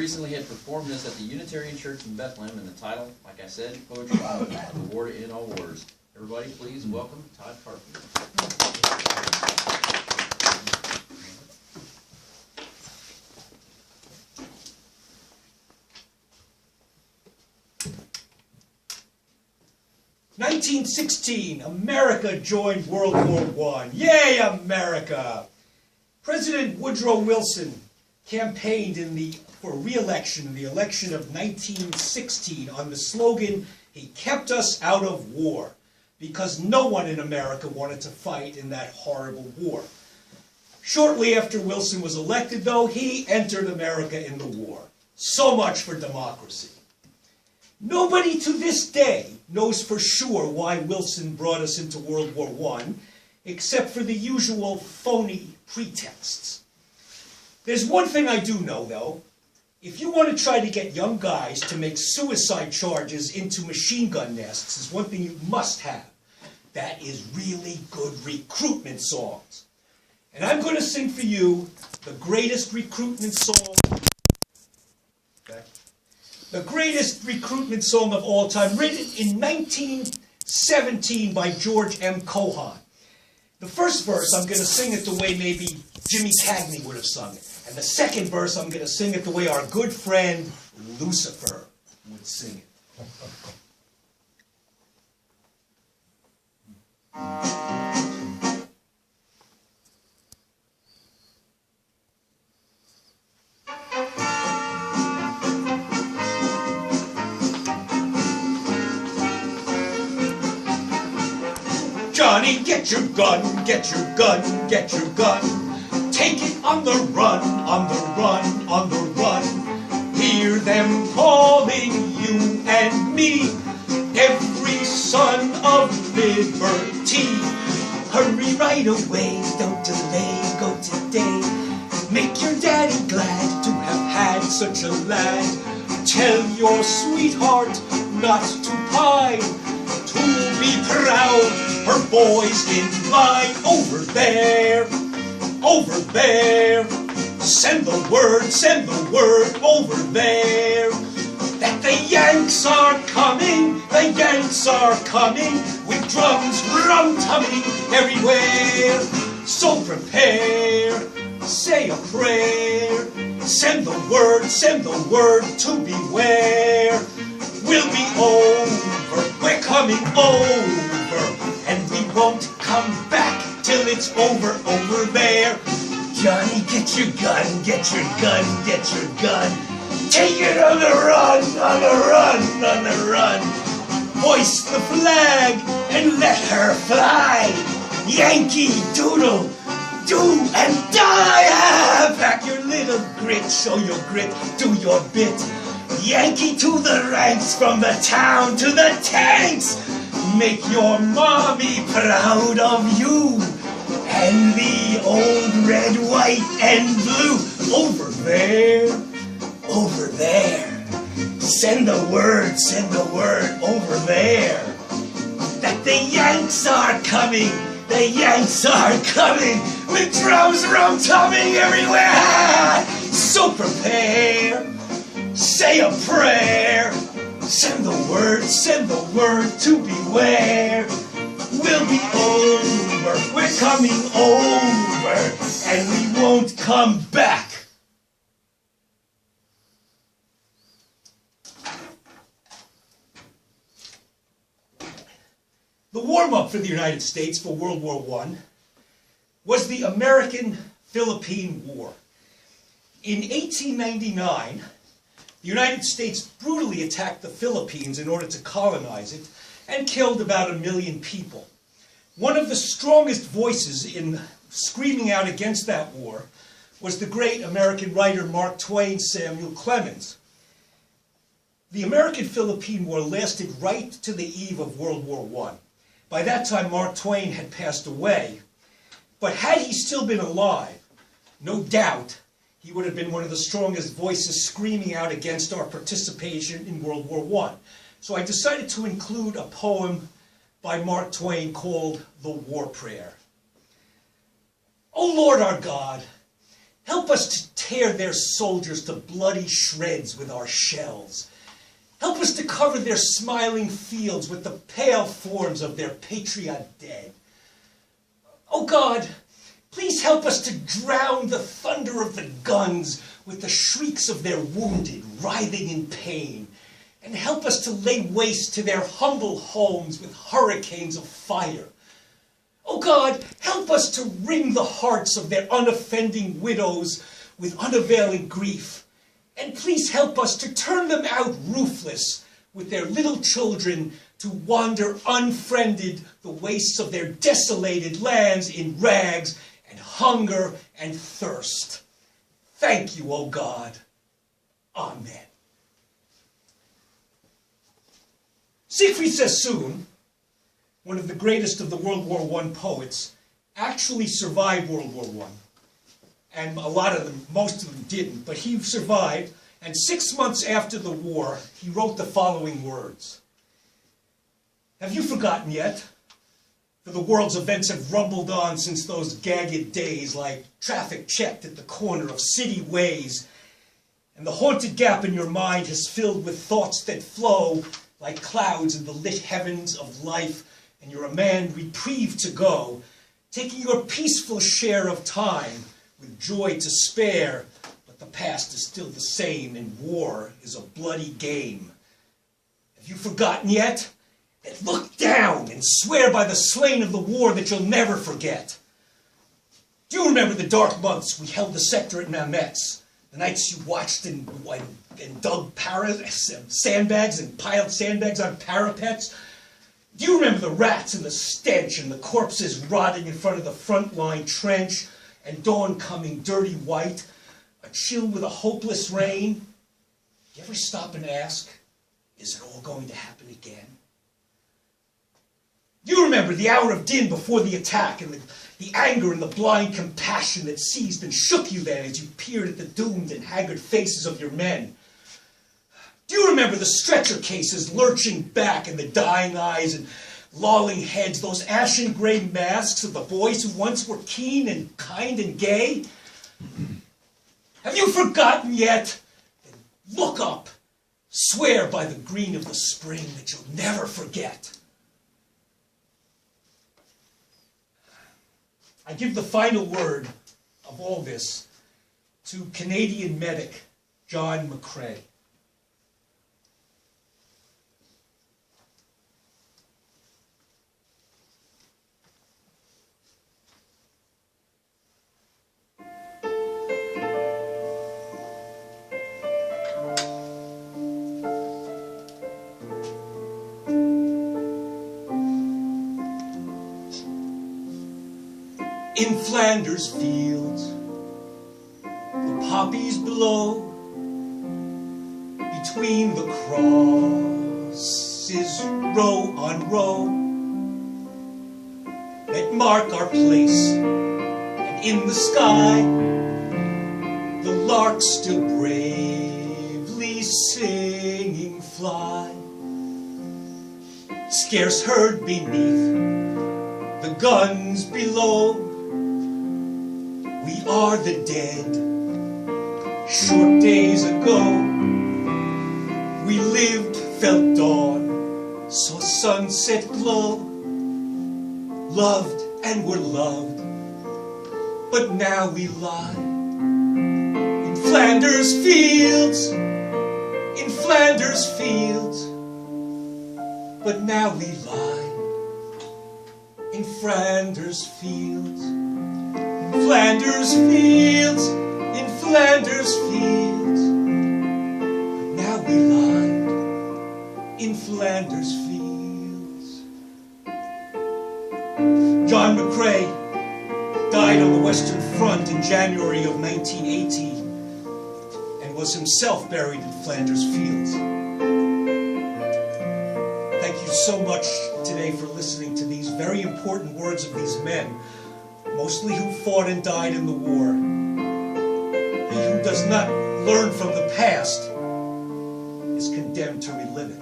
recently had performed this at the Unitarian Church in Bethlehem, and the title, like I said, Poetry of the War in All Wars. Everybody, please welcome Todd Carpenter. 1916, America joined World War I. Yay, America! President Woodrow Wilson campaigned for re-election in the election of 1916 on the slogan, "He kept us out of war," because no one in America wanted to fight in that horrible war. Shortly after Wilson was elected, though, he entered America in the war. So much for democracy. Nobody to this day knows for sure why Wilson brought us into World War I, except for the usual phony pretexts. There's one thing I do know, though. If you want to try to get young guys to make suicide charges into machine gun nests, there's one thing you must have. That is really good recruitment songs. And I'm going to sing for you the greatest recruitment song. The greatest recruitment song of all time, written in 1917 by George M. Cohan. The first verse, I'm going to sing it the way maybe Jimmy Cagney would have sung it. And the second verse, I'm going to sing it the way our good friend Lucifer would sing it. Johnny, get your gun, get your gun, get your gun. Take it on the run, on the run, on the run. Hear them calling you and me, every son of liberty. Hurry right away, don't delay, go today. Make your daddy glad to have had such a lad. Tell your sweetheart not to pine, to be proud, her boy's in line over there, over there. Send the word over there, that the Yanks are coming, the Yanks are coming, with drums rum-tumming everywhere. So prepare, say a prayer, send the word to beware. We'll be over, we're coming over, and we won't come back till it's over there. Johnny, get your gun, get your gun, get your gun. Take it on the run, on the run, on the run. Hoist the flag and let her fly. Yankee Doodle, do and die. Ah, pack your little grit, show your grit, do your bit. Yankee to the ranks, from the town to the tanks. Make your mommy proud of you. And the old red, white, and blue. Over there, over there. Send the word over there. That the Yanks are coming, the Yanks are coming, with drums rum-tumming everywhere. So prepare, say a prayer, send the word to beware. We'll be over, we're coming over, and we won't come back. The warm-up for the United States for World War I was the American-Philippine War. In 1899, the United States brutally attacked the Philippines in order to colonize it and killed about 1 million people. One of the strongest voices in screaming out against that war was the great American writer Mark Twain Samuel Clemens. The American-Philippine War lasted right to the eve of World War I. By that time, Mark Twain had passed away. But had he still been alive, no doubt he would have been one of the strongest voices screaming out against our participation in World War I. So I decided to include a poem by Mark Twain called The War Prayer. O Lord our God, Help us to tear their soldiers to bloody shreds with our shells. Help us to cover their smiling fields with the pale forms of their patriot dead. Oh God, please help us to drown the thunder of the guns with the shrieks of their wounded, writhing in pain, and help us to lay waste to their humble homes with hurricanes of fire. Oh God, help us to wring the hearts of their unoffending widows with unavailing grief, and please help us to turn them out roofless with their little children to wander unfriended the wastes of their desolated lands in rags and hunger and thirst. Thank you, O God. Amen. Seigfried Sassoon, one of the greatest of the World War I poets, actually survived World War I. And most of them didn't, but he survived. And 6 months after the war, he wrote the following words. Have you forgotten yet? For the world's events have rumbled on since those gagged days, like traffic checked at the corner of city ways. And the haunted gap in your mind has filled with thoughts that flow like clouds in the lit heavens of life, and you're a man reprieved to go, taking your peaceful share of time with joy to spare, but the past is still the same, and war is a bloody game. Have you forgotten yet? Then look down and swear by the slain of the war that you'll never forget. Do you remember the dark months we held the sector at Mametz? The nights you watched and dug sandbags and piled sandbags on parapets? Do you remember the rats and the stench and the corpses rotting in front of the front line trench, and dawn coming dirty white, a chill with a hopeless rain? You ever stop and ask, is it all going to happen again? Do you remember the hour of din before the attack, and the anger and the blind compassion that seized and shook you then as you peered at the doomed and haggard faces of your men? Do you remember the stretcher cases lurching back and the dying eyes and lolling heads, those ashen gray masks of the boys who once were keen and kind and gay? Have you forgotten yet? Then look up, swear by the green of the spring that you'll never forget. I give the final word of all this to Canadian medic John McCrae. In Flanders fields, the poppies blow between the crosses, row on row, that mark our place. And in the sky, the larks still bravely singing fly, scarce heard beneath the guns below. We are the dead. Short days ago, we lived, felt dawn, saw sunset glow, loved and were loved, but now we lie in Flanders fields, in Flanders fields, but now we lie in Flanders fields. Flanders fields, in Flanders fields, now we lie in Flanders fields. John McCrae died on the Western Front in January of 1918 and was himself buried in Flanders fields. Thank you so much today for listening to these very important words of these men, mostly who fought and died in the war. He who does not learn from the past is condemned to relive it.